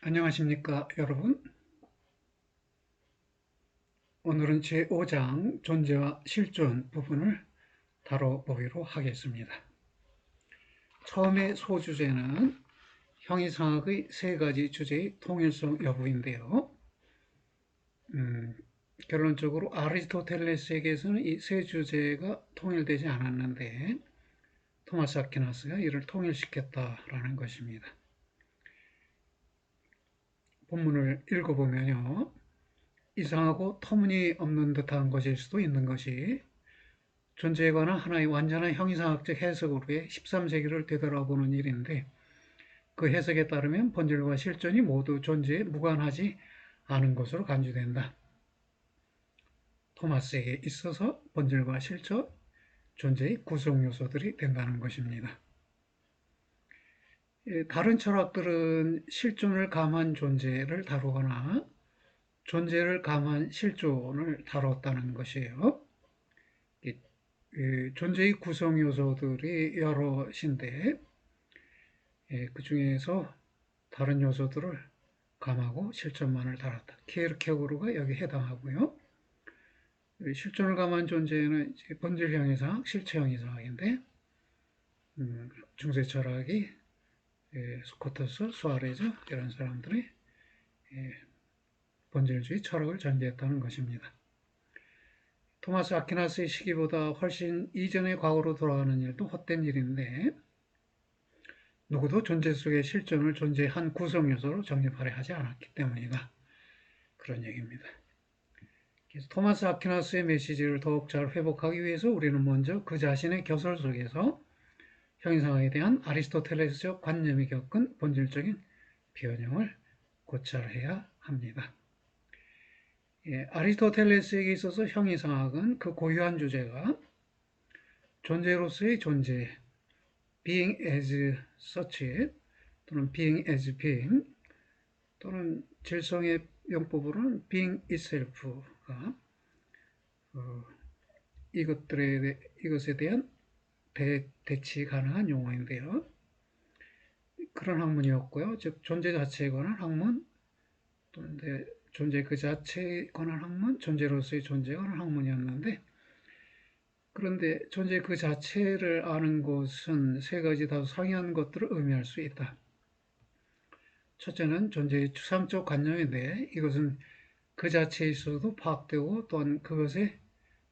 안녕하십니까, 여러분. 오늘은 제5장 존재와 실존 부분을 다뤄보기로 하겠습니다. 처음의 소주제는 형이상학의 세 가지 주제의 통일성 여부인데요. 결론적으로 아리스토텔레스에게서는 이 세 주제가 통일되지 않았는데 토마스 아퀴나스가 이를 통일시켰다라는 것입니다. 본문을 읽어보면요. 이상하고 터무니없는 듯한 것일 수도 있는 것이 존재에 관한 하나의 완전한 형이상학적 해석으로의 13세기를 되돌아보는 일인데, 그 해석에 따르면 본질과 실존이 모두 존재에 무관하지 않은 것으로 간주된다. 토마스에게 있어서 본질과 실존, 존재의 구성 요소들이 된다는 것입니다. 다른 철학들은 실존을 감한 존재를 다루거나 존재를 감한 실존을 다뤘다는 것이에요. 존재의 구성 요소들이 여럿인데 그 중에서 다른 요소들을 감하고 실존만을 다뤘다. 키에르케고르가 여기 해당하고요. 실존을 감한 존재는 본질형 이상학, 실체형 이상학인데 중세 철학이 스코터스, 수아레즈 이런 사람들이 본질주의 철학을 전제했다는 것입니다. 토마스 아퀴나스의 시기보다 훨씬 이전의 과거로 돌아가는 일도 헛된 일인데 누구도 존재 속의 실존을 존재의 한 구성 요소로 정립하려 하지 않았기 때문이다. 그런 얘기입니다. 그래서 토마스 아퀴나스의 메시지를 더욱 잘 회복하기 위해서 우리는 먼저 그 자신의 교설 속에서 형이상학에 대한 아리스토텔레스적 관념이 겪은 본질적인 변형을 고찰해야 합니다. 아리스토텔레스에게 있어서 형이상학은 그 고유한 주제가 존재로서의 존재, being as such 또는 being as being 또는 질성의 용법으로는 being itself가 이것에 대한 대치 가능한 용어인데요. 그런 학문이었고요. 즉 존재 자체에 관한 학문, 또는 존재 그 자체에 관한 학문, 존재로서의 존재에 관한 학문이었는데, 그런데 존재 그 자체를 아는 것은 세 가지 다소 상이한 것들을 의미할 수 있다. 첫째는 존재의 추상적 관념인데 이것은 그 자체에 있어도 파악되고 또한 그것의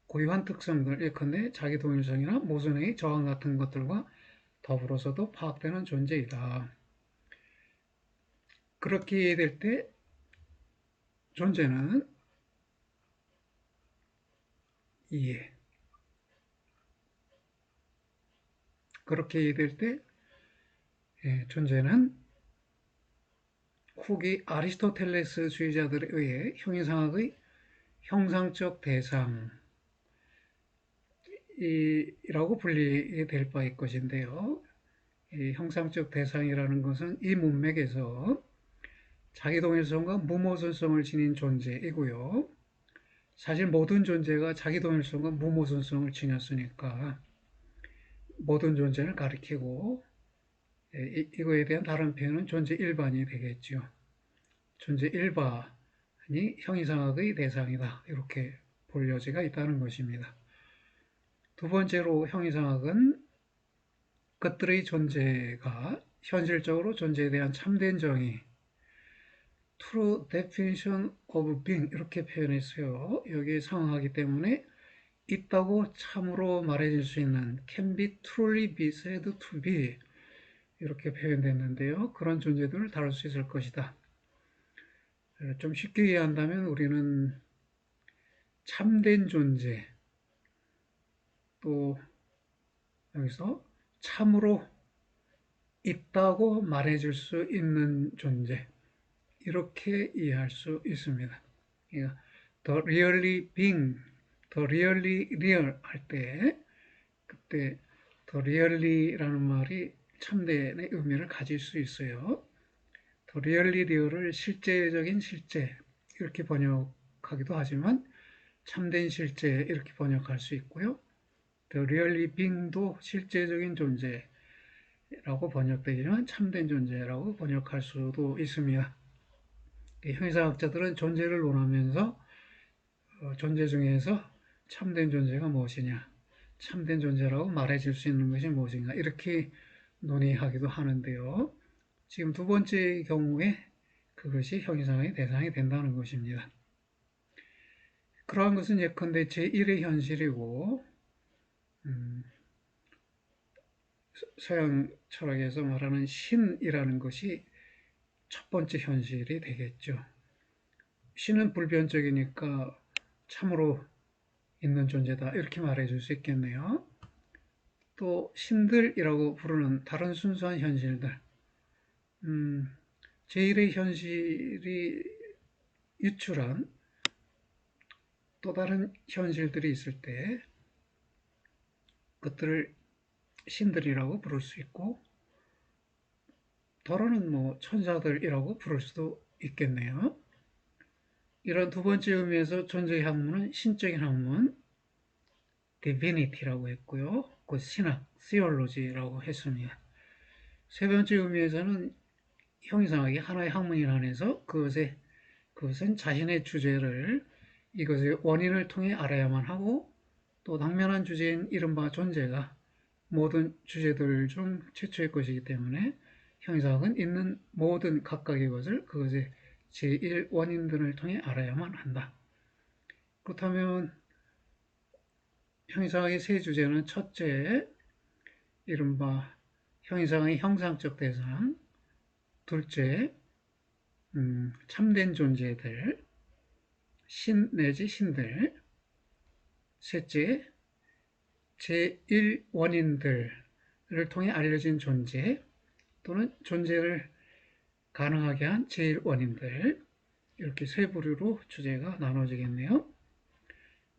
고유한 특성들, 예컨대 자기동일성이나 모순의 저항 같은 것들과 더불어서도 파악되는 존재이다. 그렇게 이해될 때 존재는 이해. 그렇게 이해될 때 존재는 후기 아리스토텔레스주의자들에 의해 형이상학의 형상적 대상이라고 불리게 될 바일 것인데요. 이 형상적 대상이라는 것은 이 문맥에서 자기동일성과 무모순성을 지닌 존재이고요. 사실 모든 존재가 자기동일성과 무모순성을 지녔으니까 모든 존재를 가리키고 이거에 대한 다른 표현은 존재 일반이 되겠죠. 존재 일반이 형이상학의 대상이다. 이렇게 볼 여지가 있다는 것입니다. 두 번째로 형이상학은 것들의 존재가 현실적으로 존재에 대한 참된 정의, true definition of being 이렇게 표현했어요. 여기에 상응하기 때문에 있다고 참으로 말해질 수 있는 can be truly be said to be 이렇게 표현됐는데요. 그런 존재들을 다룰 수 있을 것이다. 좀 쉽게 이해한다면 우리는 참된 존재, 또 여기서 참으로 있다고 말해줄 수 있는 존재, 이렇게 이해할 수 있습니다. 그러니까 the really being, the really real 할 때 그때 the really라는 말이 참된의 의미를 가질 수 있어요. the really real을 실제적인 실제 이렇게 번역하기도 하지만 참된 실제 이렇게 번역할 수 있고요. the really being도 실제적인 존재라고 번역되지만 참된 존재라고 번역할 수도 있습니다. 형이상학자들은 존재를 논하면서 존재 중에서 참된 존재가 무엇이냐, 참된 존재라고 말해줄 수 있는 것이 무엇인가, 이렇게 논의하기도 하는데요. 지금 두 번째 경우에 그것이 형이상학의 대상이 된다는 것입니다. 그러한 것은 예컨대 제1의 현실이고, 서양 철학에서 말하는 신이라는 것이 첫 번째 현실이 되겠죠. 신은 불변적이니까 참으로 있는 존재다, 이렇게 말해줄 수 있겠네요. 또 신들이라고 부르는 다른 순수한 현실들, 제1의 현실이 유출한 또 다른 현실들이 있을 때 그것들을 신들이라고 부를 수 있고, 더러는 뭐 천사들이라고 부를 수도 있겠네요. 이런 두 번째 의미에서 존재의 학문은 신적인 학문, divinity라고 했고요. 그 신학, theology라고 했습니다. 세 번째 의미에서는 형이상학이 하나의 학문에 한해서 그것은 자신의 주제를, 이것의 원인을 통해 알아야만 하고, 또 당면한 주제인 이른바 존재가 모든 주제들 중 최초의 것이기 때문에 형이상학은 있는 모든 각각의 것을 그것의 제1원인들을 통해 알아야만 한다. 그렇다면 형이상학의 세 주제는 첫째, 이른바 형이상학의 형상적 대상, 둘째, 참된 존재들, 신 내지 신들, 셋째, 제1원인들을 통해 알려진 존재 또는 존재를 가능하게 한 제1원인들, 이렇게 세 부류로 주제가 나눠지겠네요.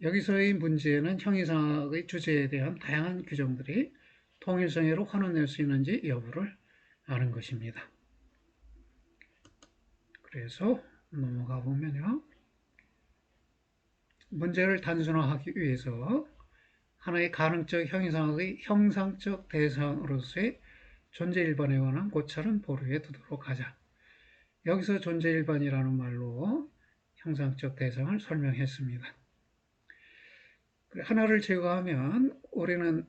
여기서의 문제는 형이상학의 주제에 대한 다양한 규정들이 통일성애로 환원될 수 있는지 여부를 아는 것입니다. 그래서 넘어가 보면요, 문제를 단순화하기 위해서 하나의 가능적 형이상학의 형상적 대상으로서의 존재 일반에 관한 고찰은 보류해 두도록 하자. 여기서 존재 일반이라는 말로 형상적 대상을 설명했습니다. 하나를 제거하면 우리는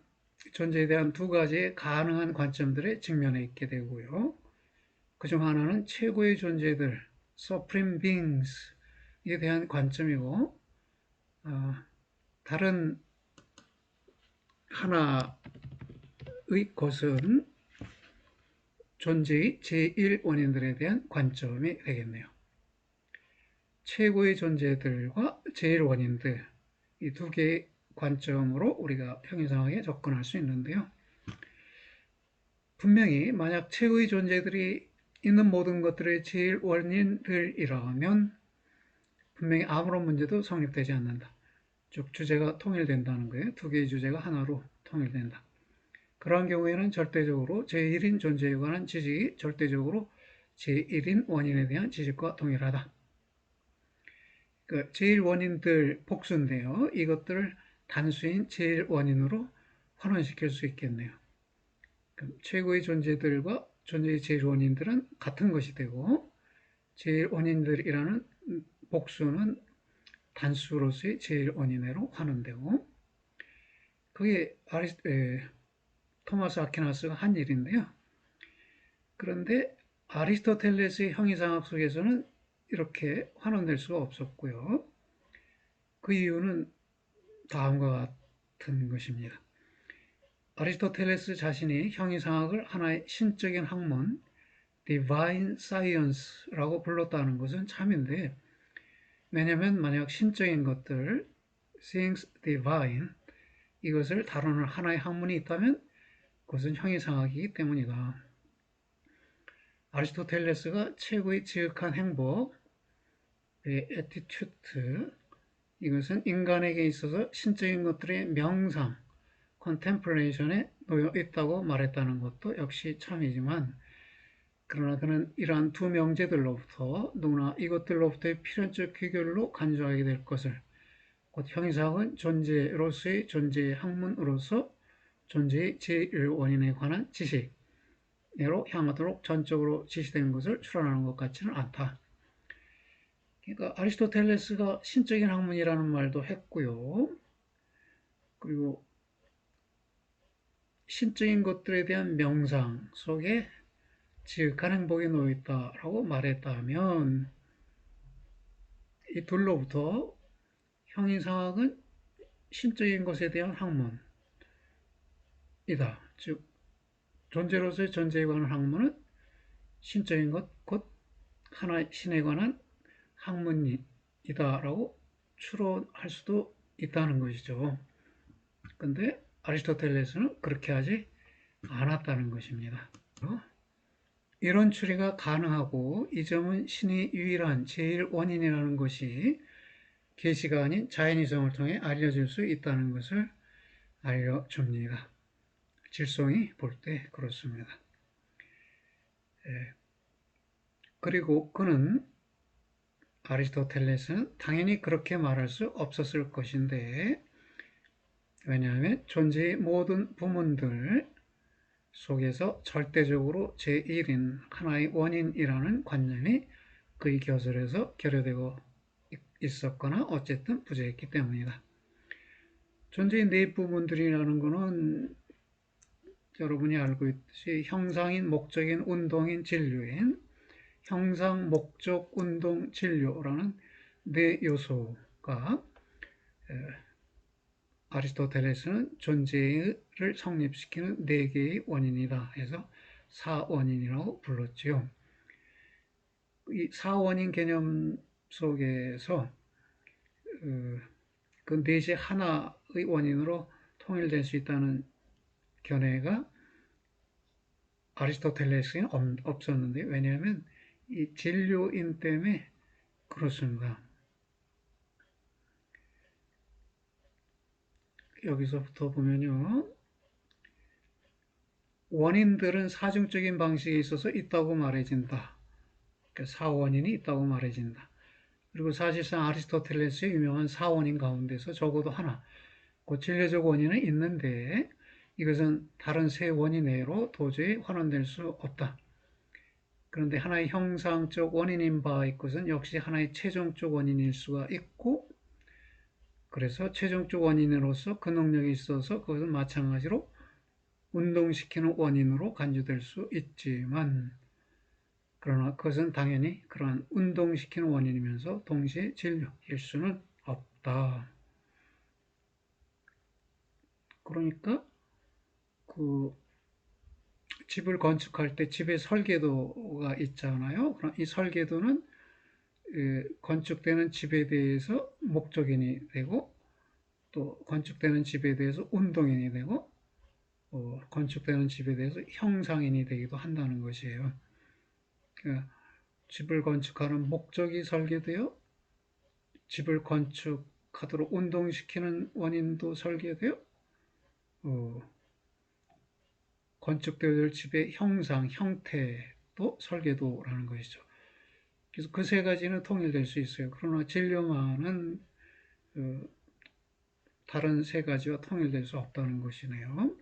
존재에 대한 두 가지의 가능한 관점들에 직면해 있게 되고요. 그중 하나는 최고의 존재들, Supreme Beings에 대한 관점이고, 다른 하나의 것은 존재의 제1원인들에 대한 관점이 되겠네요. 최고의 존재들과 제1원인들, 이 두 개의 관점으로 우리가 형이상학에 접근할 수 있는데요. 분명히 만약 최고의 존재들이 있는 모든 것들의 제1원인들이라면 분명히 아무런 문제도 성립되지 않는다. 즉 주제가 통일된다는 거예요. 두 개의 주제가 하나로 통일된다. 그러한 경우에는 절대적으로 제1인 존재에 관한 지식이 절대적으로 제1인 원인에 대한 지식과 동일하다. 제1원인들 복수인데요. 이것들을 단수인 제1원인으로 환원시킬 수 있겠네요. 최고의 존재들과 존재의 제1원인들은 같은 것이 되고, 제1원인들이라는 복수는 단수로서의 제1원인으로 환원되고, 그게 토마스 아퀴나스가 한 일인데요. 그런데 아리스토텔레스의 형이상학 속에서는 이렇게 환원될 수가 없었고요. 그 이유는 다음과 같은 것입니다. 아리스토텔레스 자신이 형이상학을 하나의 신적인 학문, Divine Science라고 불렀다는 것은 참인데, 왜냐하면 만약 신적인 것들, Things Divine, 이것을 다루는 하나의 학문이 있다면 그것은 형이상학이기 때문이다. 아리스토텔레스가 최고의 지극한 행복, 에티튜트, 이것은 인간에게 있어서 신적인 것들의 명상, 컨템플레이션에 놓여 있다고 말했다는 것도 역시 참이지만, 그러나 그는 이러한 두 명제들로부터 누구나 이것들로부터의 필연적 귀결로 간주하게 될 것을, 곧 형이상학은 존재로서의 존재의 학문으로서 존재의 제1원인에 관한 지식으로 향하도록 전적으로 지시된 것을 추론하는 것 같지는 않다. 그러니까 아리스토텔레스가 신적인 학문이라는 말도 했고요. 그리고 신적인 것들에 대한 명상 속에 지극한 행복이 놓여 있다라고 말했다면 이 둘로부터 형이상학은 신적인 것에 대한 학문이다. 즉 존재로서의 존재에 관한 학문은 신적인 것, 곧 하나 신에 관한 학문이다라고 추론할 수도 있다는 것이죠. 근데 아리스토텔레스는 그렇게 하지 않았다는 것입니다. 이런 추리가 가능하고 이 점은 신이 유일한 제1원인이라는 것이 계시가 아닌 자연이성을 통해 알려질 수 있다는 것을 알려줍니다. 질성이 볼 때 그렇습니다. 그리고 그는 아리스토텔레스는 당연히 그렇게 말할 수 없었을 것인데 왜냐하면 존재의 모든 부문들 속에서 절대적으로 제1인 하나의 원인이라는 관념이 그의 교설에서 결여되고 있었거나 어쨌든 부재했기 때문이다. 존재의 네 부분들이라는 것은 여러분이 알고 있듯이 형상인, 목적인, 운동인, 진료인 형상, 목적, 운동, 진료라는 네 요소가 아리스토텔레스는 존재를 성립시키는 네 개의 원인이다 해서 사원인이라고 불렀지요. 이 사원인 개념 속에서 그 넷이 하나의 원인으로 통일될 수 있다는 견해가 아리스토텔레스에는 없었는데 왜냐하면 이 진료인 때문에 그렇습니다. 여기서부터 보면요. 원인들은 사중적인 방식에 있어서 있다고 말해진다. 그러니까 사원인이 있다고 말해진다. 그리고 사실상 아리스토텔레스의 유명한 사원인 가운데서 적어도 하나, 그 진료적 원인은 있는데 이것은 다른 세 원인 외로 도저히 환원될 수 없다. 그런데 하나의 형상적 원인인 바의 것은 역시 하나의 최종적 원인일 수가 있고 그래서 최종적 원인으로서 그 능력이 있어서 그것은 마찬가지로 운동시키는 원인으로 간주될 수 있지만 그러나 그것은 당연히 그러한 운동시키는 원인이면서 동시에 진료일 수는 없다. 그러니까 그 집을 건축할 때 집의 설계도가 있잖아요. 그럼 이 설계도는 건축되는 집에 대해서 목적인이 되고 또 건축되는 집에 대해서 운동인이 되고 건축되는 집에 대해서 형상인이 되기도 한다는 것이에요. 그러니까 집을 건축하는 목적이 설계되어 집을 건축하도록 운동시키는 원인도 설계되어 건축되어야 될 집의 형상, 형태도 설계도라는 것이죠. 그래서 그 세 가지는 통일될 수 있어요. 그러나 진료만은 다른 세 가지와 통일될 수 없다는 것이네요.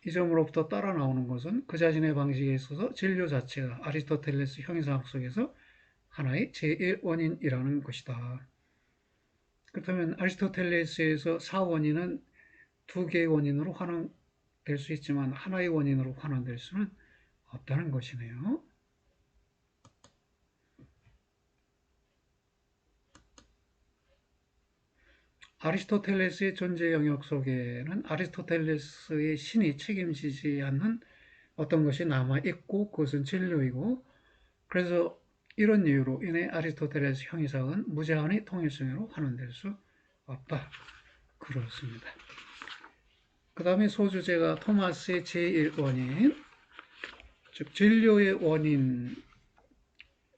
이 점으로부터 따라 나오는 것은 그 자신의 방식에 있어서 진료 자체가 아리스토텔레스 형이상학 속에서 하나의 제1원인이라는 것이다. 그렇다면 아리스토텔레스에서 사원인은 두 개의 원인으로 환원될 수 있지만 하나의 원인으로 환원될 수는 없다는 것이네요. 아리스토텔레스의 존재 영역 속에는 아리스토텔레스의 신이 책임지지 않는 어떤 것이 남아있고 그것은 진료이고 그래서 이런 이유로 인해 아리스토텔레스 형이상은 무제한의 통일성으로 환원될 수 없다. 그렇습니다. 그 다음에 소주제가 토마스의 제1원인 즉 진료의 원인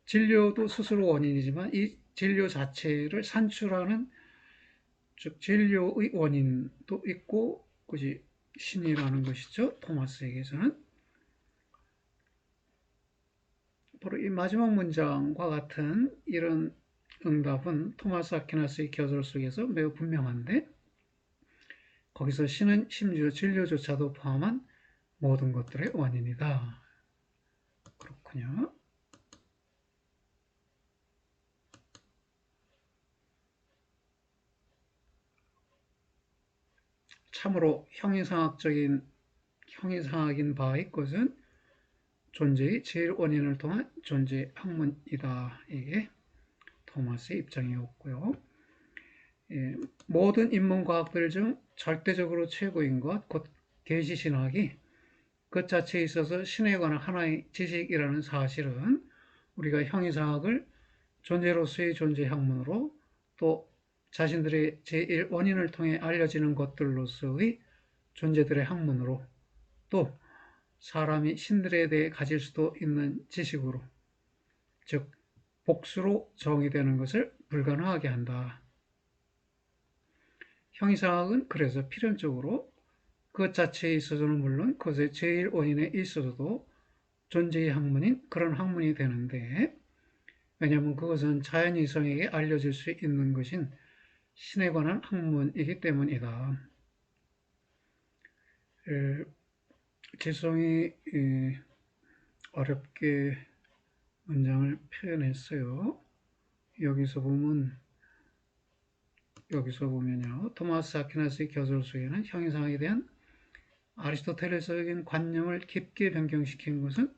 진료도 스스로 원인이지만 이 진료 자체를 산출하는 즉 진료의 원인도 있고 그것이 신이라는 것이죠. 토마스에게서는 바로 이 마지막 문장과 같은 이런 응답은 토마스 아퀴나스의 교설 속에서 매우 분명한데 거기서 신은 심지어 진료조차도 포함한 모든 것들의 원인이다. 그렇군요. 참으로 형이상학인 바의 것은 존재의 제일 원인을 통한 존재 학문이다. 이게 토마스의 입장이었고요. 예, 모든 인문과학들 중 절대적으로 최고인 것, 곧 계시신학이 그 자체에 있어서 신에 관한 하나의 지식이라는 사실은 우리가 형이상학을 존재로서의 존재 학문으로 또 자신들의 제1 원인을 통해 알려지는 것들로서의 존재들의 학문으로 또 사람이 신들에 대해 가질 수도 있는 지식으로 즉 복수로 정의되는 것을 불가능하게 한다. 형이상학은 그래서 필연적으로 그것 자체에 있어서는 물론 그것의 제일 원인에 있어서도 존재의 학문인 그런 학문이 되는데 왜냐하면 그것은 자연이성에게 알려질 수 있는 것인 신에 관한 학문이기 때문이다. 지성이 어렵게 문장을 표현했어요. 여기서 보면요. 토마스 아퀴나스의 교설수에는 형이상학에 대한 아리스토텔레스적인 관념을 깊게 변경시킨 것은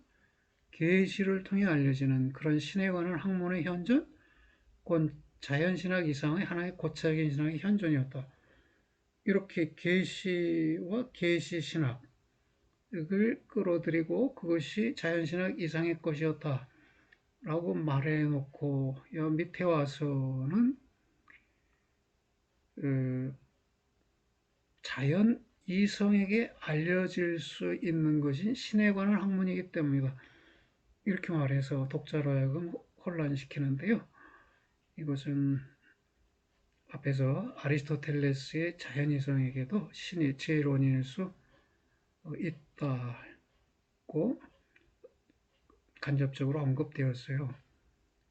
계시를 통해 알려지는 그런 신에 관한 학문의 현존, 곧 자연신학 이상의 하나의 고차적인 신학의 현존이었다. 이렇게 계시와 계시신학을 끌어들이고 그것이 자연신학 이상의 것이었다. 라고 말해놓고 밑에 와서는 자연 이성에게 알려질 수 있는 것인 신에 관한 학문이기 때문이다. 이렇게 말해서 독자로 하여금 혼란시키는데요. 이것은 앞에서 아리스토텔레스의 자연이성에게도 신이 제일 원인일 수 있다고 간접적으로 언급되었어요.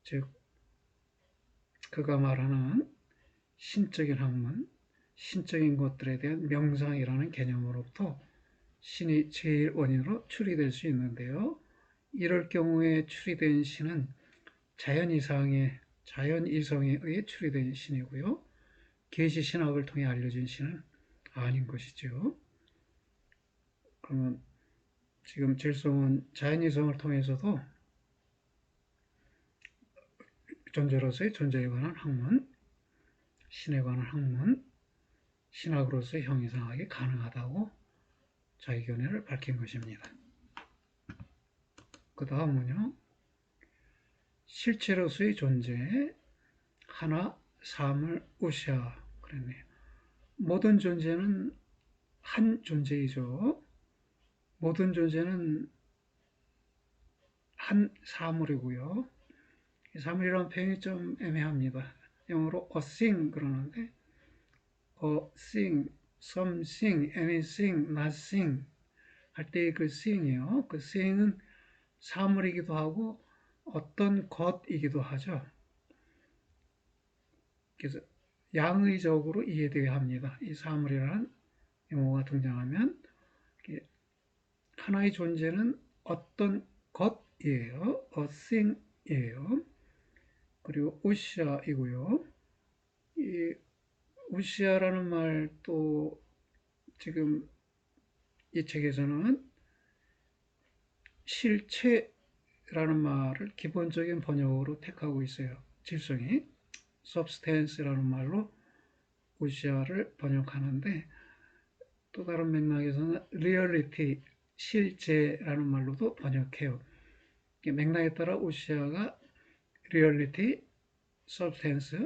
즉 그가 말하는 신적인 학문, 신적인 것들에 대한 명상이라는 개념으로부터 신이 제일 원인으로 추리될 수 있는데요. 이럴 경우에 추리된 신은 자연이성에 의해 추리된 신이고요. 계시신학을 통해 알려진 신은 아닌 것이죠. 그러면 지금 질성은 자연이성을 통해서도 존재로서의 존재에 관한 학문, 신에 관한 학문, 신학으로서의 형이상학이 가능하다고 자기 견해를 밝힌 것입니다. 그 다음은요. 실체로서의 존재, 하나, 사물, 우시아 그랬네요. 모든 존재는 한 존재이죠. 모든 존재는 한 사물이고요. 이 사물이라는 표현이 좀 애매합니다. 영어로 a thing 그러는데 a thing, something, anything, nothing 할 때 그 thing이요. 그 thing은 사물이기도 하고 어떤 것이기도 하죠. 그래서 양의적으로 이해되어야 합니다. 이 사물이라는 용어가 등장하면 하나의 존재는 어떤 것이에요. a thing이에요. 그리고 우시아이고요. 이 우시아라는 말도 지금 이 책에서는 실체라는 말을 기본적인 번역으로 택하고 있어요. 질성이 substance라는 말로 우시아를 번역하는데 또 다른 맥락에서는 reality, 실제라는 말로도 번역해요. 맥락에 따라 우시아가 reality, substance,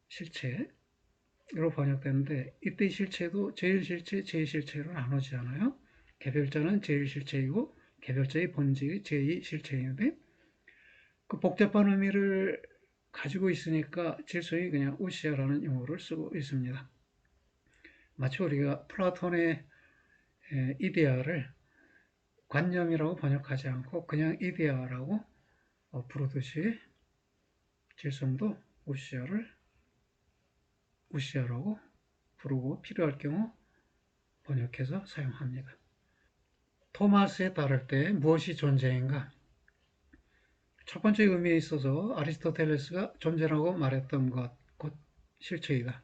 실체로 번역되는데 이때 실체도 제일 실체, 제2실체로 나눠지잖아요. 개별자는 제일 실체이고 개별자의 본질이 제2실체인데 그 복잡한 의미를 가지고 있으니까 질성이 그냥 우시아라는 용어를 쓰고 있습니다. 마치 우리가 플라톤의 이데아를 관념이라고 번역하지 않고 그냥 이데아라고 부르듯이 질성도 우시아라고 부르고 필요할 경우 번역해서 사용합니다. 토마스에 따를 때 무엇이 존재인가? 첫 번째 의미에 있어서 아리스토텔레스가 존재라고 말했던 것, 곧 실체이다.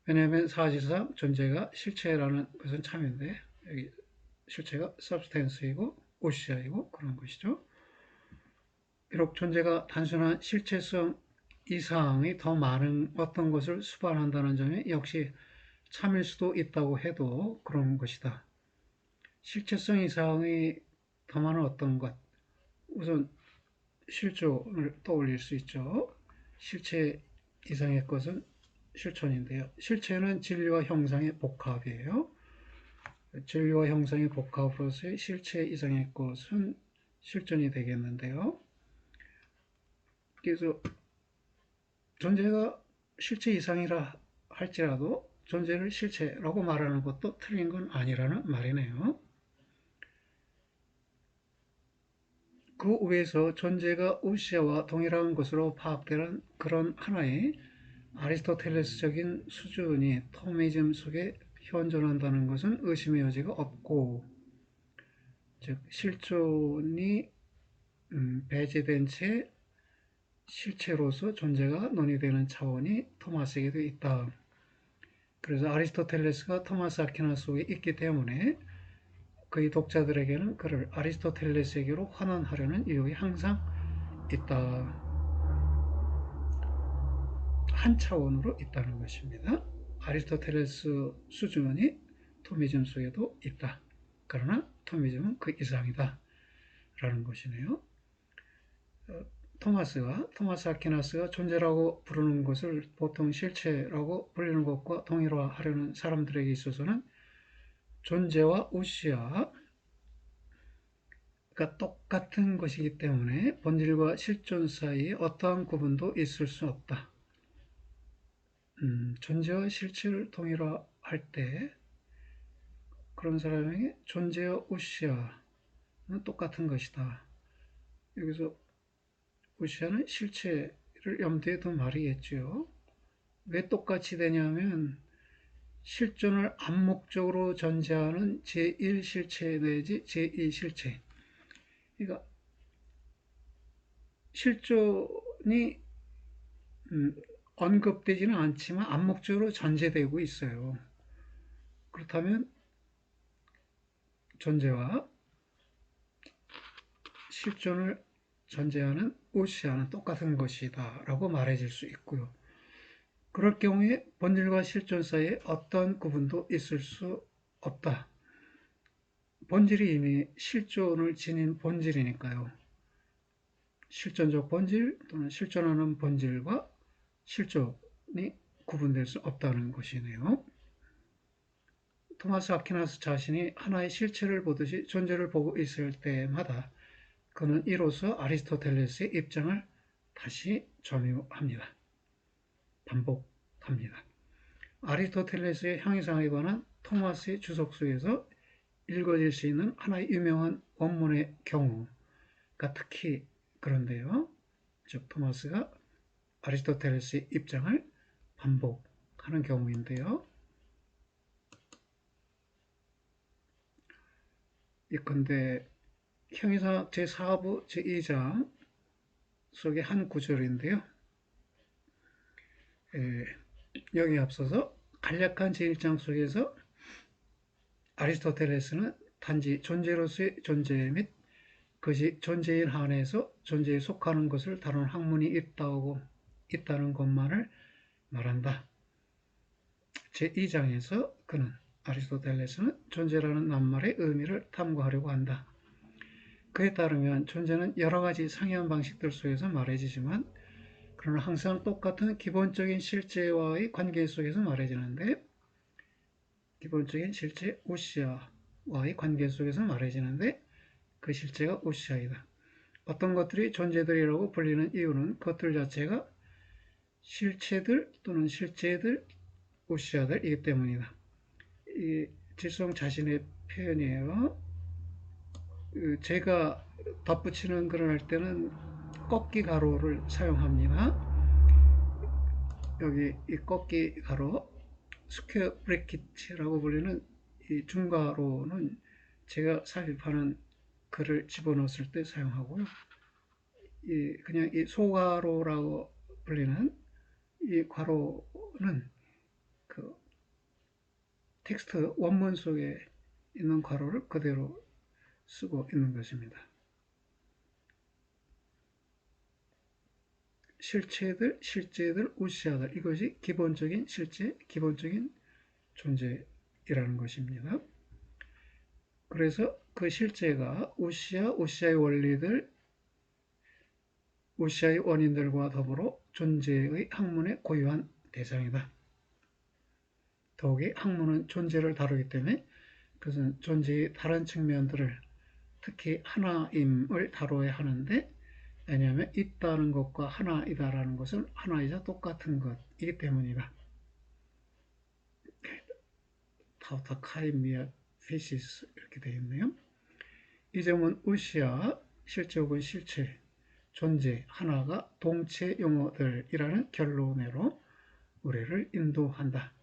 왜냐하면 사실상 존재가 실체라는 것은 참인데 여기 실체가 substance이고 오시아이고 그런 것이죠. 비록 존재가 단순한 실체성 이상의 더 많은 어떤 것을 수반한다는 점이 역시 참일 수도 있다고 해도 그런 것이다. 실체성 이상의 더 많은 어떤 것, 우선 실존을 떠올릴 수 있죠. 실체 이상의 것은 실존인데요. 실체는 진리와 형상의 복합이에요. 진리와 형상의 복합으로서의 실체 이상의 것은 실존이 되겠는데요. 그래서 존재가 실체 이상이라 할지라도 존재를 실체라고 말하는 것도 틀린 건 아니라는 말이네요. 그 위에서 존재가 우시아와 동일한 것으로 파악되는 그런 하나의 아리스토텔레스적인 수준이 토미즘 속에 현존한다는 것은 의심의 여지가 없고, 즉 실존이 배제된 채 실체로서 존재가 논의되는 차원이 토마스에게도 있다. 그래서 아리스토텔레스가 토마스 아퀴나스 속에 있기 때문에 그의 독자들에게는 그를 아리스토텔레스에게로 환원하려는 의욕이 항상 있다. 한 차원으로 있다는 것입니다. 아리스토텔레스 수준이 토미즘 속에도 있다. 그러나 토미즘은 그 이상이다. 라는 것이네요. 토마스 아퀴나스가 존재라고 부르는 것을 보통 실체라고 불리는 것과 동일화하려는 사람들에게 있어서는 존재와 우시아가 똑같은 것이기 때문에 본질과 실존 사이에 어떠한 구분도 있을 수 없다. 존재와 실체를 동일화할 때 그런 사람에게 존재와 우시아는 똑같은 것이다. 여기서 우시아는 실체를 염두에 둔 말이겠죠. 왜 똑같이 되냐면 실존을 암묵적으로 전제하는 제1실체 내지 제2실체. 그러니까 실존이 언급되지는 않지만 암묵적으로 전제되고 있어요. 그렇다면 존재와 실존을 전제하는 우시아는 똑같은 것이다 라고 말해질 수 있고요. 그럴 경우에 본질과 실존 사이에 어떤 구분도 있을 수 없다. 본질이 이미 실존을 지닌 본질이니까요. 실존적 본질 또는 실존하는 본질과 실존이 구분될 수 없다는 것이네요. 토마스 아퀴나스 자신이 하나의 실체를 보듯이 존재를 보고 있을 때마다 그는 이로써 아리스토텔레스의 입장을 다시 점유합니다. 반복합니다. 아리스토텔레스의 형이상에 관한 토마스의 주석 속에서 읽어질 수 있는 하나의 유명한 원문의 경우가 특히 그런데요. 즉 토마스가 아리스토텔레스의 입장을 반복하는 경우인데요. 예컨대 형이상 제4부 제2장 속의 한 구절인데요. 여기 앞서서 간략한 제1장 속에서 아리스토텔레스는 단지 존재로서의 존재 및 그것이 존재인 한에서 존재에 속하는 것을 다루는 학문이 있다는 것만을 말한다. 제2장에서 그는 아리스토텔레스는 존재라는 낱말의 의미를 탐구하려고 한다. 그에 따르면 존재는 여러 가지 상이한 방식들 속에서 말해지지만 그러나 항상 똑같은 기본적인 실제와의 관계 속에서 말해지는데 기본적인 실제 우시아와의 관계 속에서 말해지는데 그 실제가 우시아이다. 어떤 것들이 존재들이라고 불리는 이유는 그것들 자체가 실체들 또는 실제들, 우시아들이기 때문이다. 이 질성 자신의 표현이에요. 제가 덧붙이는 글을 할 때는 꺾기 가로를 사용합니다. 여기 이 꺾기 가로, 스퀘어 브래킷이라고 불리는 이 중가로는 제가 삽입하는 글을 집어넣었을 때 사용하고요. 그냥 이 소가로라고 불리는 이 괄호는 그 텍스트 원문 속에 있는 괄호를 그대로 쓰고 있는 것입니다. 실체들, 실제들, 우시아들, 이것이 기본적인 실제, 기본적인 존재이라는 것입니다. 그래서 그 실제가 우시아, 우시아의 원리들, 우시아의 원인들과 더불어 존재의 학문의 고유한 대상이다. 더욱이 학문은 존재를 다루기 때문에 그것은 존재의 다른 측면들을 특히 하나임을 다뤄야 하는데, 왜냐하면 있다는 것과 하나이다라는 것은 하나이자 똑같은 것이기 때문이다. 타우타카이미아 피시스 이렇게 되어 있네요. 이 점은 우시아, 실제 혹은 실체, 존재, 하나가 동체 용어들이라는 결론으로 우리를 인도한다.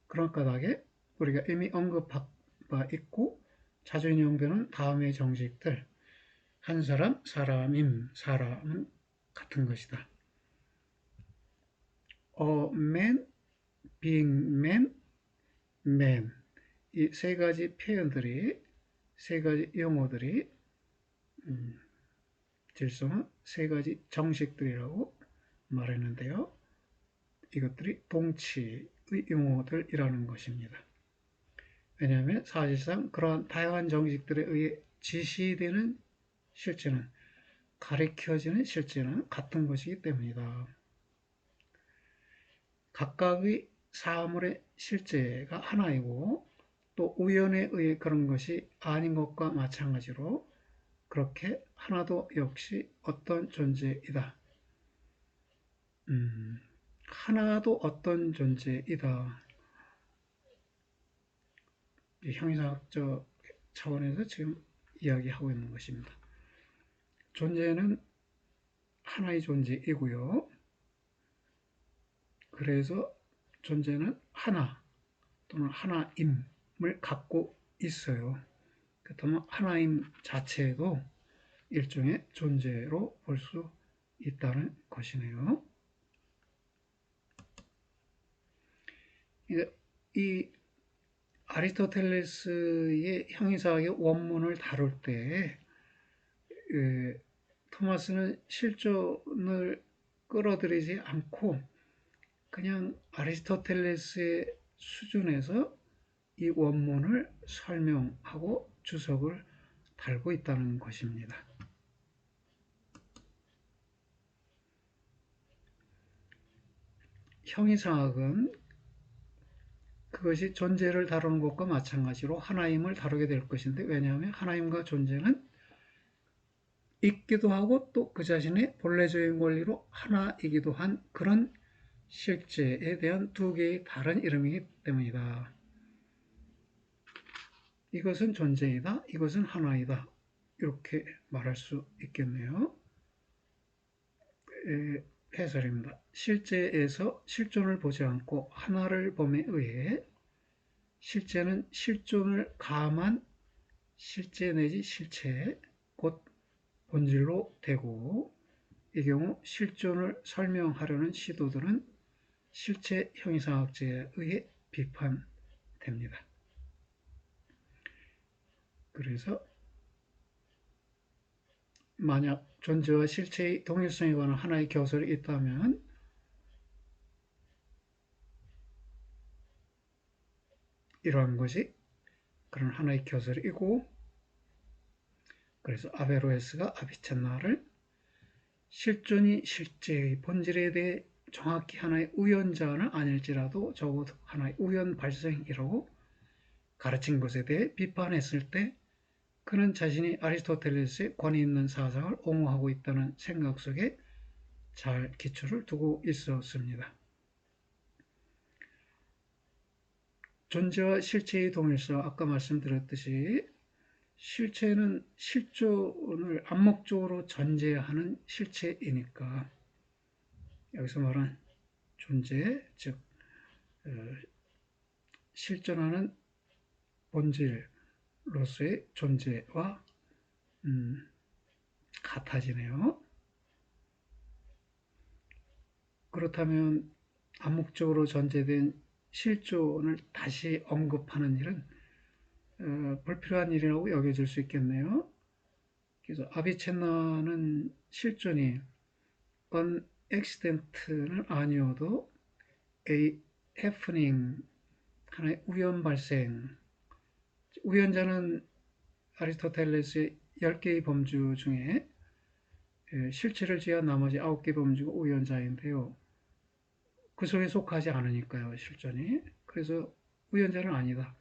그런 까닭에 우리가 이미 언급한 바 있고 자주 인용되는 다음의 정식들, 한 사람, 사람임, 사람은 같은 것이다. A man, being man, man. 이 세 가지 표현들이, 세 가지 용어들이 질서는 세 가지 정식들이라고 말했는데요. 이것들이 동치의 용어들이라는 것입니다. 왜냐하면 사실상 그러한 다양한 정식들에 의해 지시되는 실제는, 가리켜지는 실제는 같은 것이기 때문이다. 각각의 사물의 실제가 하나이고 또 우연에 의해 그런 것이 아닌 것과 마찬가지로 그렇게 하나도 역시 어떤 존재이다. 하나도 어떤 존재이다. 형이상학적 차원에서 지금 이야기하고 있는 것입니다. 존재는 하나의 존재이고요. 그래서 존재는 하나 또는 하나임을 갖고 있어요. 그렇다면 하나임 자체도 일종의 존재로 볼 수 있다는 것이네요. 이 아리스토텔레스의 형이상학의 원문을 다룰 때 토마스는 실존을 끌어들이지 않고 그냥 아리스토텔레스의 수준에서 이 원문을 설명하고 주석을 달고 있다는 것입니다. 형이상학은 그것이 존재를 다루는 것과 마찬가지로 하나임을 다루게 될 것인데, 왜냐하면 하나임과 존재는 있기도 하고 또 그 자신의 본래적인 권리로 하나이기도 한 그런 실제에 대한 두 개의 다른 이름이기 때문이다. 이것은 존재이다, 이것은 하나이다, 이렇게 말할 수 있겠네요. 해설입니다. 실제에서 실존을 보지 않고 하나를 범에 의해 실제는 실존을 가함한 실제 내지 실체, 곧 본질로 되고, 이 경우 실존을 설명하려는 시도들은 실체 형이상학자에 의해 비판됩니다. 그래서 만약 존재와 실체의 동일성에 관한 하나의 교설이 있다면 이러한 것이 그런 하나의 교설이고, 그래서 아베로에스가 아비첸나를 실존이 실제의 본질에 대해 정확히 하나의 우연자는 아닐지라도 적어도 하나의 우연 발생이라고 가르친 것에 대해 비판했을 때 그는 자신이 아리스토텔레스의 권위 있는 사상을 옹호하고 있다는 생각 속에 잘 기초를 두고 있었습니다. 존재와 실체의 동일성, 아까 말씀드렸듯이 실체는 실존을 암묵적으로 전제하는 실체이니까 여기서 말한 존재, 즉 실존하는 본질로서의 존재와 같아지네요. 그렇다면 암묵적으로 전제된 실존을 다시 언급하는 일은 불필요한 일이라고 여겨질 수 있겠네요. 그래서 아비첸나는 실존이 on accident는 아니어도 a happening, 하나의 우연 발생. 우연자는 아리스토텔레스의 10개의 범주 중에 실체를 제한 나머지 9개 범주가 우연자인데요. 그 속에 속하지 않으니까요, 실존이. 그래서 우연자는 아니다.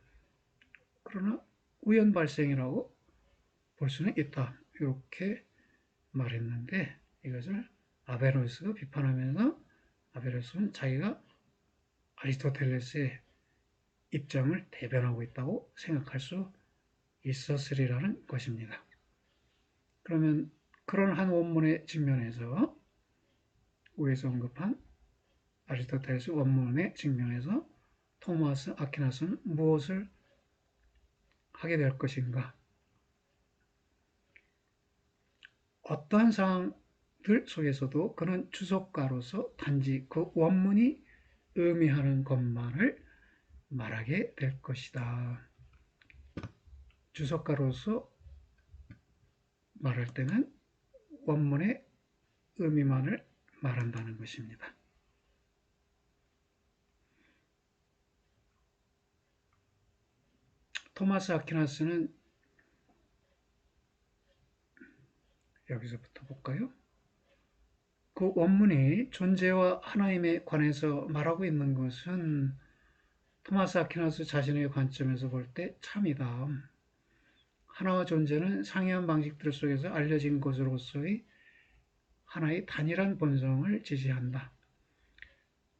그러나 우연 발생이라고 볼 수는 있다. 이렇게 말했는데 이것을 아베로스가 비판하면서 아베로스는 자기가 아리스토텔레스의 입장을 대변하고 있다고 생각할 수 있었으리라는 것입니다. 그러면 그런 한 원문의 측면에서 위에서 언급한 아리스토텔레스 원문의 측면에서 토마스 아퀴나스는 무엇을 하게 될 것인가? 어떠한 상황들 속에서도 그는 주석가로서 단지 그 원문이 의미하는 것만을 말하게 될 것이다. 주석가로서 말할 때는 원문의 의미만을 말한다는 것입니다. 토마스 아퀴나스는 여기서부터 볼까요? 그 원문이 존재와 하나님에 관해서 말하고 있는 것은 토마스 아퀴나스 자신의 관점에서 볼 때 참이다. 하나와 존재는 상이한 방식들 속에서 알려진 것으로서의 하나의 단일한 본성을 지시한다.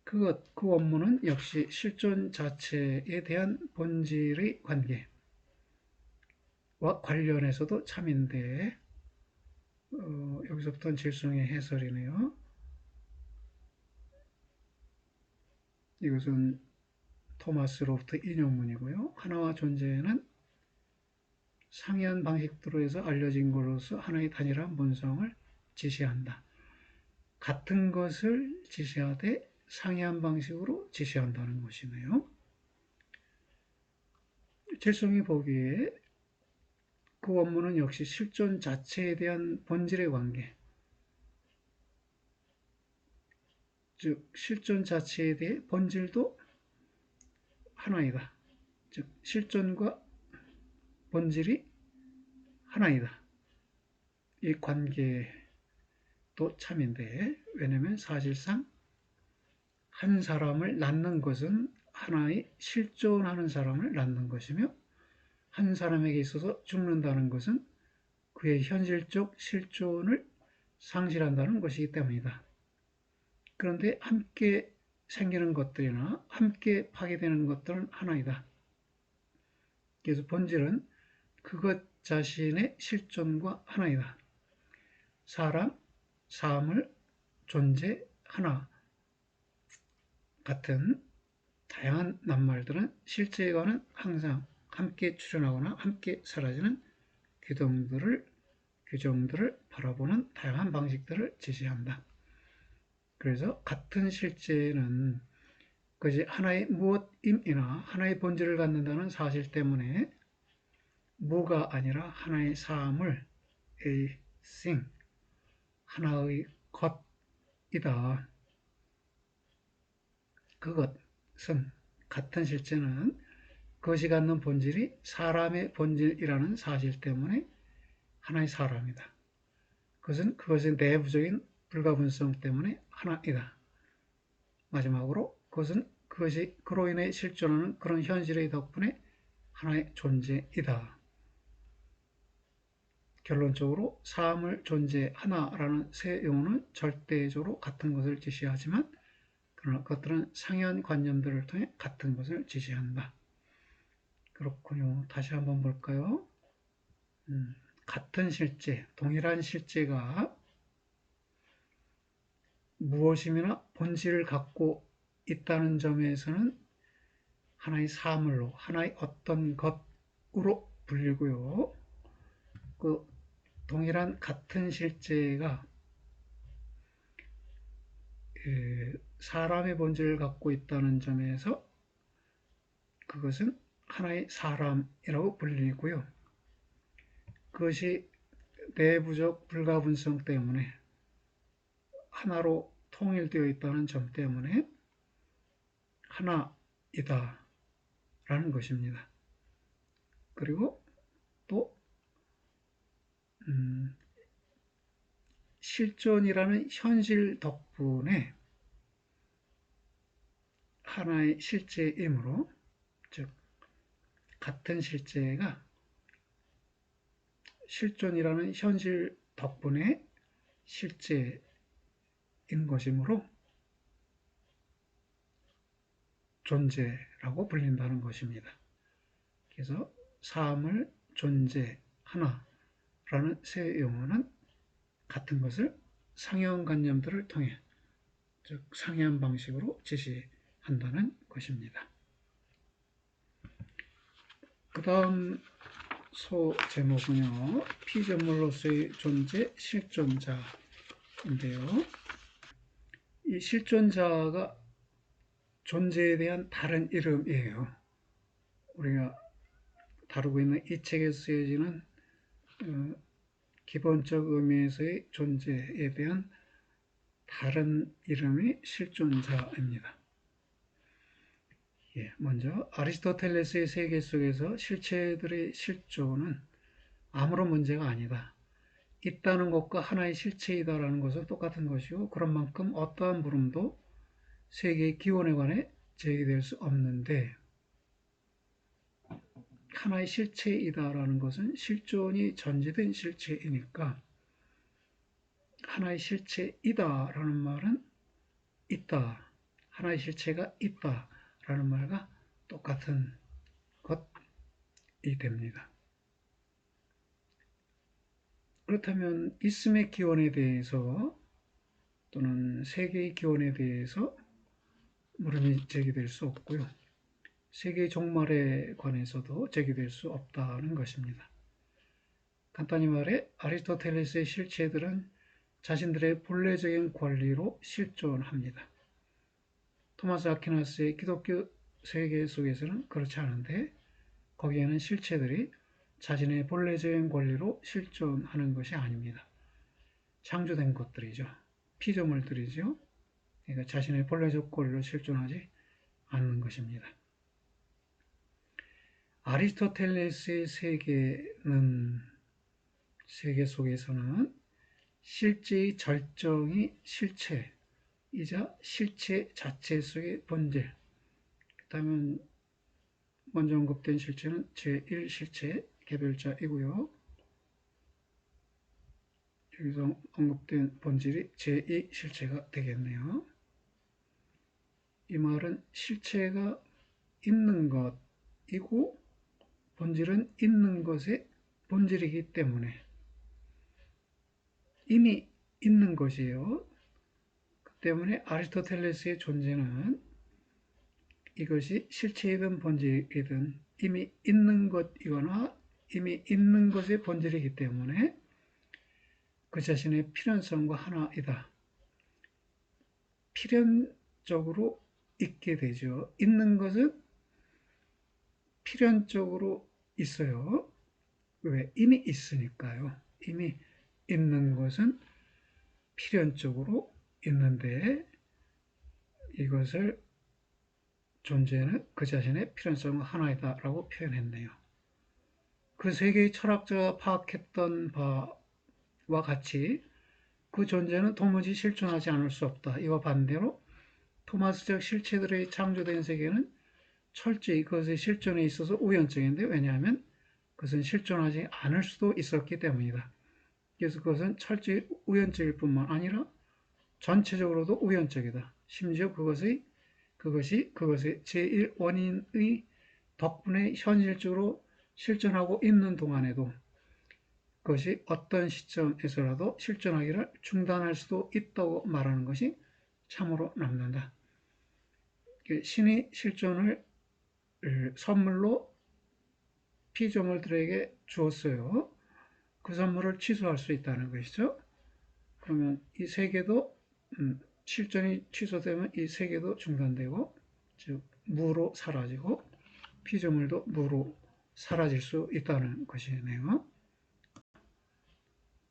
그 원문은 역시 실존 자체에 대한 본질의 관계와 관련해서도 참인데 여기서부터는 질성의 해설이네요. 이것은 토마스로부터 인용문이고요. 하나와 존재는 상이한 방식으로 해서 알려진 것으로서 하나의 단일한 본성을 지시한다. 같은 것을 지시하되 상이한 방식으로 지시한다는 것이네요. 질성이 보기에 그 원문은 역시 실존 자체에 대한 본질의 관계, 즉 실존 자체에 대해 본질도 하나이다. 즉 실존과 본질이 하나이다. 이 관계도 참인데, 왜냐하면 사실상 한 사람을 낳는 것은 하나의 실존하는 사람을 낳는 것이며, 한 사람에게 있어서 죽는다는 것은 그의 현실적 실존을 상실한다는 것이기 때문이다. 그런데 함께 생기는 것들이나 함께 파괴되는 것들은 하나이다. 그래서 본질은 그것 자신의 실존과 하나이다. 사람, 사물, 존재, 하나 같은 다양한 낱말들은 실제와는 항상 함께 출현하거나 함께 사라지는 규정들을 바라보는 다양한 방식들을 지시한다. 그래서 같은 실제는 그것이 하나의 무엇임이나 하나의 본질을 갖는다는 사실 때문에 무가 아니라 하나의 사물, a thing, 하나의 것이다. 그것은 같은 실제는 그것이 갖는 본질이 사람의 본질이라는 사실 때문에 하나의 사람이다. 그것은 그것의 내부적인 불가분성 때문에 하나이다. 마지막으로 그것이 그로 인해 실존하는 그런 현실의 덕분에 하나의 존재이다. 결론적으로 사물, 존재, 하나라는 세 용어는 절대적으로 같은 것을 지시하지만 그러나 그것들은 상이한 관념들을 통해 같은 것을 지시한다. 그렇군요. 다시 한번 볼까요? 같은 실제, 동일한 실제가 무엇임이나 본질을 갖고 있다는 점에서는 하나의 사물로, 하나의 어떤 것으로 불리고요. 그 동일한 같은 실제가 사람의 본질을 갖고 있다는 점에서 그것은 하나의 사람이라고 불리고요. 그것이 내부적 불가분성 때문에 하나로 통일되어 있다는 점 때문에 하나이다 라는 것입니다. 그리고 또 실존이라는 현실 덕분에 하나의 실제이므로, 즉 같은 실제가 실존이라는 현실 덕분에 실제인 것이므로 존재라고 불린다는 것입니다. 그래서 사물, 존재, 하나라는 세 용어는 같은 것을 상형관념들을 통해, 즉 상이한 방식으로 제시한다는 것입니다. 그 다음 소 제목은요, 피조물로서의 존재, 실존자인데요. 이 실존자가 존재에 대한 다른 이름이에요. 우리가 다루고 있는 이 책에 쓰여지는 기본적 의미에서의 존재에 대한 다른 이름이 실존자입니다. 먼저 아리스토텔레스의 세계 속에서 실체들의 실존은 아무런 문제가 아니다. 있다는 것과 하나의 실체이다라는 것은 똑같은 것이고, 그런 만큼 어떠한 물음도 세계의 기원에 관해 제기될 수 없는데, 하나의 실체이다라는 것은 실존이 전제된 실체이니까 하나의 실체이다라는 말은 있다, 하나의 실체가 있다라는 말과 똑같은 것이 됩니다. 그렇다면 있음의 기원에 대해서 또는 세계의 기원에 대해서 물음이 제기될 수 없고요. 세계의 종말에 관해서도 제기될 수 없다는 것입니다. 간단히 말해 아리스토텔레스의 실체들은 자신들의 본래적인 권리로 실존합니다. 토마스 아퀴나스의 기독교 세계 속에서는 그렇지 않은데, 거기에는 실체들이 자신의 본래적인 권리로 실존하는 것이 아닙니다. 창조된 것들이죠. 피조물들이죠. 그러니까 자신의 본래적 권리로 실존하지 않는 것입니다. 아리스토텔레스의 세계 속에서는 실제의 절정이 실체이자 실체 자체 속의 본질, 그렇다면 먼저 언급된 실체는 제1실체 개별자이고요. 여기서 언급된 본질이 제2실체가 되겠네요. 이 말은 실체가 있는 것이고 본질은 있는 것의 본질이기 때문에 이미 있는 것이에요. 그 때문에 아리스토텔레스의 존재는 이것이 실체이든 본질이든 이미 있는 것이거나 이미 있는 것의 본질이기 때문에 그 자신의 필연성과 하나이다. 필연적으로 있게 되죠. 있는 것은 필연적으로 있어요. 왜? 이미 있으니까요. 이미 있는 것은 필연적으로 있는데, 이것을 존재는 그 자신의 필연성과 하나이다 라고 표현했네요. 그 세계의 철학자가 파악했던 바와 같이 그 존재는 도무지 실존하지 않을 수 없다. 이와 반대로 토마스적 실체들의 창조된 세계는 철저히 그것의 실존에 있어서 우연적인데, 왜냐하면 그것은 실존하지 않을 수도 있었기 때문이다. 그래서 그것은 철저히 우연적일 뿐만 아니라 전체적으로도 우연적이다. 심지어 그것이 그것의 제1원인의 덕분에 현실적으로 실존하고 있는 동안에도 그것이 어떤 시점에서라도 실존하기를 중단할 수도 있다고 말하는 것이 참으로 남는다. 신이 실존을 선물로 피조물들에게 주었어요. 그 선물을 취소할 수 있다는 것이죠. 그러면 이 세계도 실존이 취소되면 이 세계도 중단되고, 즉 무로 사라지고 피조물도 무로 사라질 수 있다는 것이네요.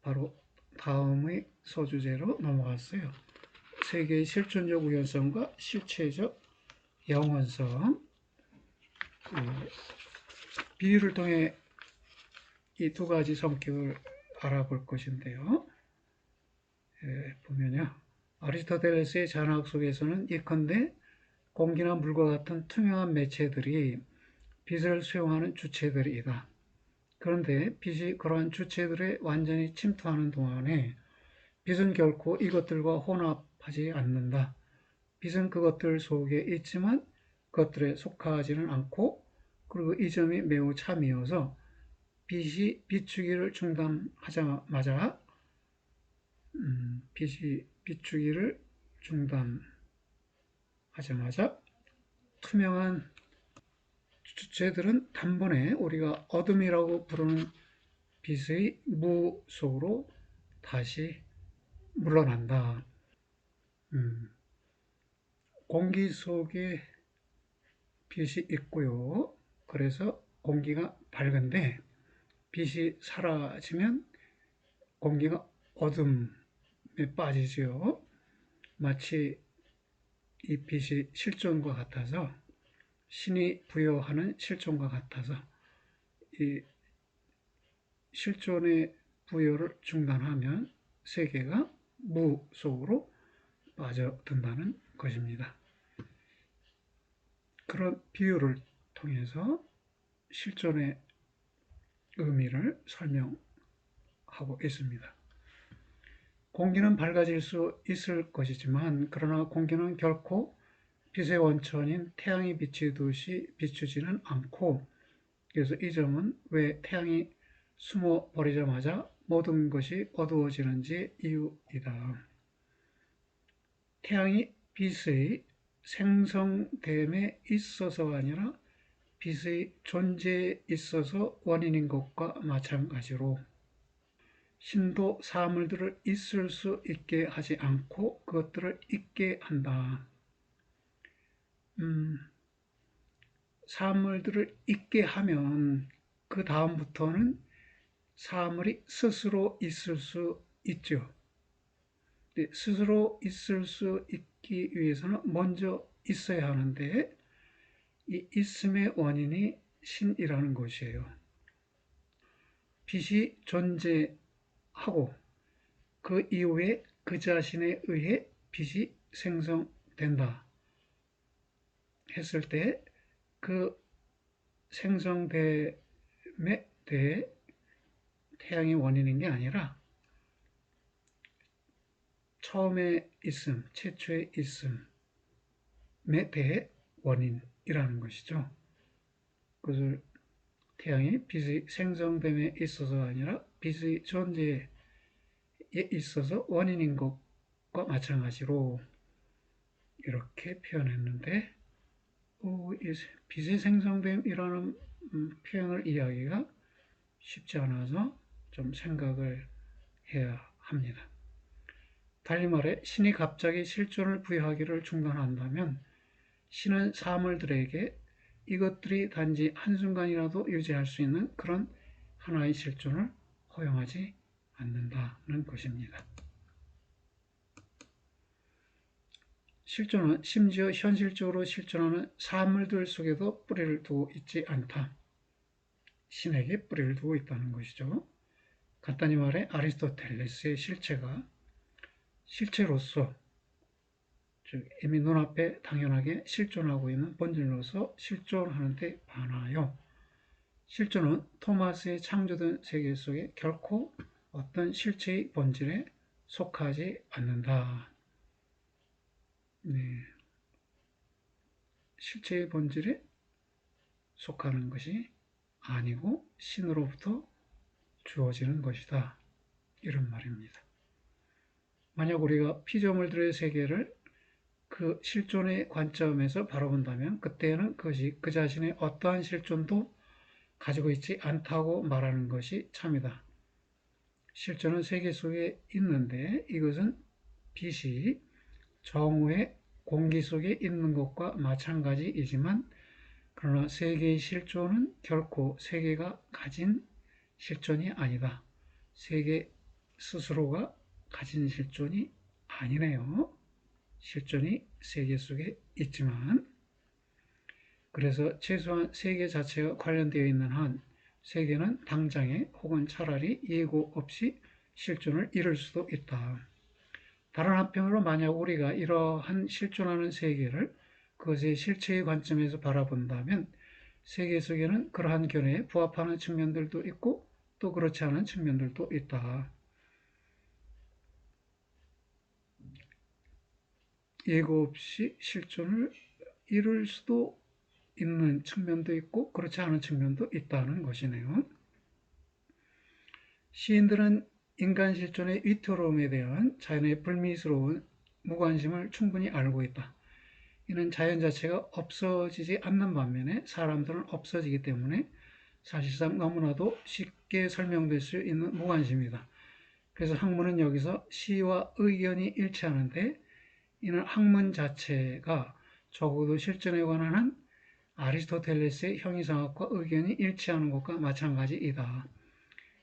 바로 다음의 소주제로 넘어갔어요. 세계의 실존적 우연성과 실체적 영원성. 비유를 통해 이 두 가지 성격을 알아볼 것인데요. 보면요. 아리스토텔레스의 잔학 속에서는 예컨대 공기나 물과 같은 투명한 매체들이 빛을 수용하는 주체들이다. 그런데 빛이 그러한 주체들에 완전히 침투하는 동안에 빛은 결코 이것들과 혼합하지 않는다. 빛은 그것들 속에 있지만 그것들에 속하지는 않고, 그리고 이 점이 매우 참이어서 빛이 비추기를 중단하자마자 빛이 비추기를 중단하자마자 투명한 주체들은 단번에 우리가 어둠이라고 부르는 빛의 무 속으로 다시 물러난다. 공기 속에 빛이 있고요. 그래서 공기가 밝은데 빛이 사라지면 공기가 어둠에 빠지죠. 마치 이 빛이 실존과 같아서, 신이 부여하는 실존과 같아서 이 실존의 부여를 중단하면 세계가 무 속으로 빠져든다는 것입니다. 그런 비유를 통해서 실존의 의미를 설명하고 있습니다. 공기는 밝아질 수 있을 것이지만, 그러나 공기는 결코 빛의 원천인 태양이 비추듯이 비추지는 않고, 그래서 이 점은 왜 태양이 숨어 버리자마자 모든 것이 어두워지는지 이유이다. 태양이 빛의 생성됨에 있어서가 아니라 빛의 존재에 있어서 원인인 것과 마찬가지로, 신도 사물들을 있을 수 있게 하지 않고 그것들을 있게 한다. 사물들을 있게 하면 그 다음부터는 사물이 스스로 있을 수 있죠. 스스로 있을 수 있기 위해서는 먼저 있어야 하는데, 이 있음의 원인이 신이라는 것이에요. 빛이 존재하고 그 이후에 그 자신에 의해 빛이 생성된다 했을 때, 그 생성됨에 대해 태양이 원인인 게 아니라 처음에 있음, 최초의 있음에 대해 원인이라는 것이죠. 그것을 태양이 빛의 생성됨에 있어서가 아니라 빛의 존재에 있어서 원인인 것과 마찬가지로 이렇게 표현했는데, 빛의 생성됨이라는 표현을 이해하기가 쉽지 않아서 좀 생각을 해야 합니다. 달리 말해 신이 갑자기 실존을 부여하기를 중단한다면 신은 사물들에게 이것들이 단지 한순간이라도 유지할 수 있는 그런 하나의 실존을 허용하지 않는다는 것입니다. 실존은 심지어 현실적으로 실존하는 사물들 속에도 뿌리를 두고 있지 않다. 신에게 뿌리를 두고 있다는 것이죠. 간단히 말해 아리스토텔레스의 실체가 실체로서, 즉 이미 눈앞에 당연하게 실존하고 있는 본질로서 실존하는 데 반하여, 실존은 토마스의 창조된 세계 속에 결코 어떤 실체의 본질에 속하지 않는다. 실체의 본질에 속하는 것이 아니고 신으로부터 주어지는 것이다. 이런 말입니다. 만약 우리가 피조물들의 세계를 그 실존의 관점에서 바라본다면 그때는 그것이 그 자신의 어떠한 실존도 가지고 있지 않다고 말하는 것이 참이다. 실존은 세계 속에 있는데 이것은 빛이 정오의 공기 속에 있는 것과 마찬가지이지만 그러나 세계의 실존은 결코 세계가 가진 실존이 아니다. 세계 스스로가 가진 실존이 아니네요. 실존이 세계 속에 있지만, 그래서 최소한 세계 자체가 관련되어 있는 한 세계는 당장에 혹은 차라리 예고 없이 실존을 잃을 수도 있다. 다른 한편으로 만약 우리가 이러한 실존하는 세계를 그것의 실체의 관점에서 바라본다면 세계 속에는 그러한 견해에 부합하는 측면들도 있고 또 그렇지 않은 측면들도 있다. 예고 없이 실존을 이룰 수도 있는 측면도 있고 그렇지 않은 측면도 있다는 것이네요. 시인들은 인간 실존의 위태로움에 대한 자연의 불미스러운 무관심을 충분히 알고 있다. 이는 자연 자체가 없어지지 않는 반면에 사람들은 없어지기 때문에 사실상 너무나도 쉽게 설명될 수 있는 무관심이다. 그래서 학문은 여기서 시와 의견이 일치하는데 이는 학문 자체가 적어도 실존에 관한 한 아리스토텔레스의 형이상학과 의견이 일치하는 것과 마찬가지이다.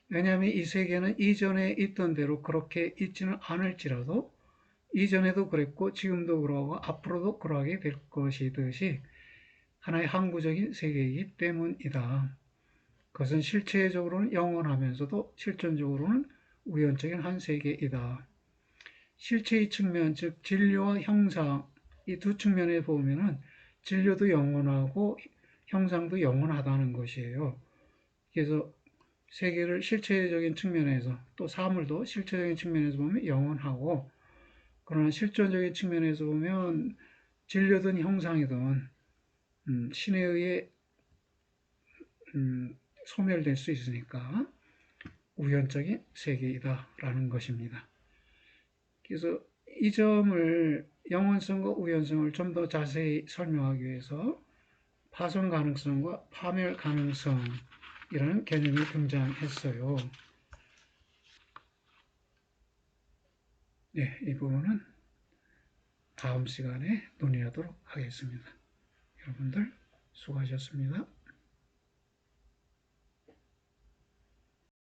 왜냐하면 이 세계는 이전에 있던 대로 그렇게 있지는 않을지라도 이전에도 그랬고 지금도 그러하고 앞으로도 그러하게 될 것이듯이 하나의 항구적인 세계이기 때문이다. 그것은 실체적으로는 영원하면서도 실존적으로는 우연적인 한 세계이다. 실체의 측면, 즉 진료와 형상 이 두 측면에 보면은 진료도 영원하고 형상도 영원하다는 것이에요. 그래서 세계를 실체적인 측면에서 또 사물도 실체적인 측면에서 보면 영원하고 그러나 실존적인 측면에서 보면 진료든 형상이든 신에 의해 소멸될 수 있으니까 우연적인 세계이다라는 것입니다. 그래서 이 점을 영원성과 우연성을 좀 더 자세히 설명하기 위해서 파손 가능성과 파멸 가능성이라는 개념이 등장했어요. 네, 이 부분은 다음 시간에 논의하도록 하겠습니다. 여러분들 수고하셨습니다.